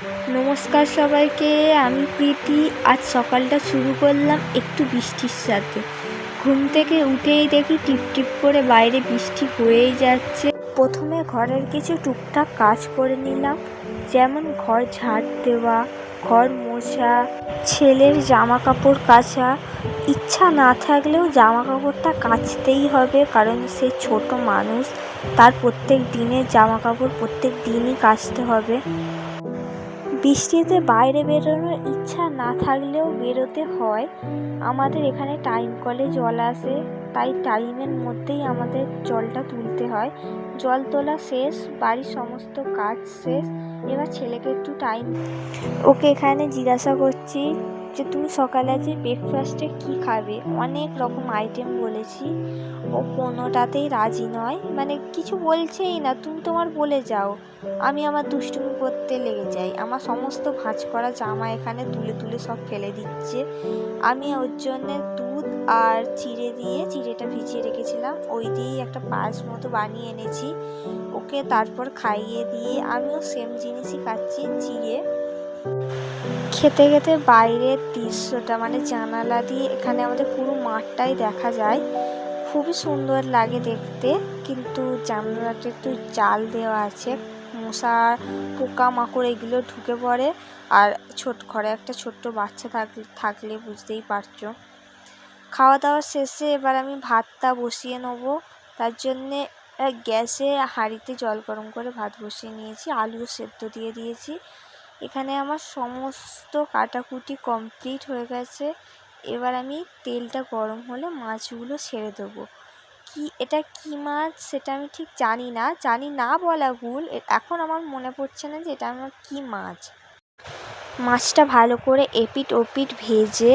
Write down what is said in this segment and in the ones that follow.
নমস্কার সবাইকে, আমি প্রীতি। আজ সকালটা শুরু করলাম একটু বৃষ্টির সাথে। ঘুম থেকে উঠেই দেখি টিপ টিপ করে বাইরে বৃষ্টি হয়েই যাচ্ছে। প্রথমে ঘরের কিছু টুকটাক কাজ করে নিলাম, যেমন ঘর ঝাড় দেওয়া, ঘর মোছা, ছেলের জামা কাপড় কাচা। ইচ্ছা না থাকলেও জামা কাপড়টা কাচতেই হবে, কারণ সে ছোট মানুষ, তার প্রত্যেক দিনের জামা কাপড় প্রত্যেক দিনই কাচতে হবে। বৃষ্টিতে বাইরে বেরোনোর ইচ্ছা না থাকলেও বেরোতে হয়। আমাদের এখানে টাইম কলে জল আসে, তাই টাইমের মধ্যেই আমাদের জলটা তুলতে হয়। জল তোলা শেষ, বাড়ির সমস্ত কাজ শেষ। এবার ছেলেকে একটু ওকে এখানে জিজ্ঞাসা করছি যে তুমি সকালে আজ ব্রেকফাস্টে কী খাবে। অনেক রকম আইটেম বলেছি, ও কোনোটাতেই রাজি নয়, মানে কিছু বলছেই না। তুমি তোমার বলে যাও, আমি আমার দুষ্টুমি করতে লেগে যাই। আমার সমস্ত ভাঁজ করা জামা এখানে তুলে তুলে সব ফেলে দিচ্ছে। আমি ওর জন্যে দুধ আর চিড়েটা ভিজিয়ে রেখেছিলাম, ওই দিয়েই একটা পায়েস মতো বানিয়ে এনেছি। ওকে তারপর খাইয়ে দিয়ে আমিও সেম জিনিসই খাচ্ছি, চিড়ে। খেতে খেতে বাইরের দৃশ্যটা, মানে জানালা দিয়ে এখানে আমাদের পুরো মাঠটাই দেখা যায়। খুবই সুন্দর লাগে দেখতে, কিন্তু জানালাটা একটু জাল দেওয়া আছে, মশা পোকামাকড় এগুলো ঢুকে পড়ে। আর ঘরে একটা ছোট্ট বাচ্চা থাকলে বুঝতেই পারছো। খাওয়া দাওয়া শেষে এবার আমি ভাতটা বসিয়ে নেবো। তার জন্যে গ্যাসে হাঁড়িতে জল গরম করে ভাত বসিয়ে নিয়েছি, আলুও সেদ্ধ দিয়ে দিয়েছি। এখানে আমার সমস্ত কাটাকুটি কমপ্লিট হয়ে গেছে। এবার আমি তেলটা গরম হলে মাছগুলো ছেড়ে দেবো। এটা কি মাছ সেটা আমি ঠিক জানি না বলা ভুল, এখন আমার মনে পড়ছে না যে এটা আমার কি মাছ। মাছটা ভালো করে এপিট ওপিট ভেজে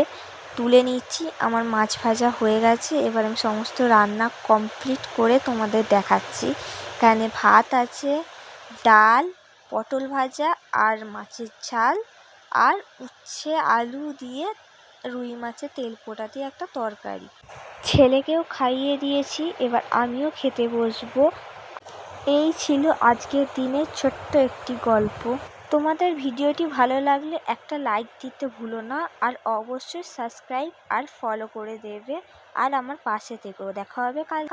তুলে নিচ্ছি। আমার মাছ ভাজা হয়ে গেছে। এবার আমি সমস্ত রান্না কমপ্লিট করে তোমাদের দেখাচ্ছি। এখানে ভাত আছে, ডাল, পটল ভাজা আর মাছের ঝাল, আর উচ্ছে আলু দিয়ে রুই মাছের তেল পোড়া দিয়ে একটা তরকারি। ছেলেকেও খাইয়ে দিয়েছি, এবার আমিও খেতে বসবো। এই ছিল আজকের দিনের ছোট্ট একটি গল্প। তোমাদের ভিডিওটি ভালো লাগলে একটা লাইক দিতে ভুলো না, আর অবশ্যই সাবস্ক্রাইব আর ফলো করে দেবে, আর আমার পাশে থেকেও। দেখা হবে কাল।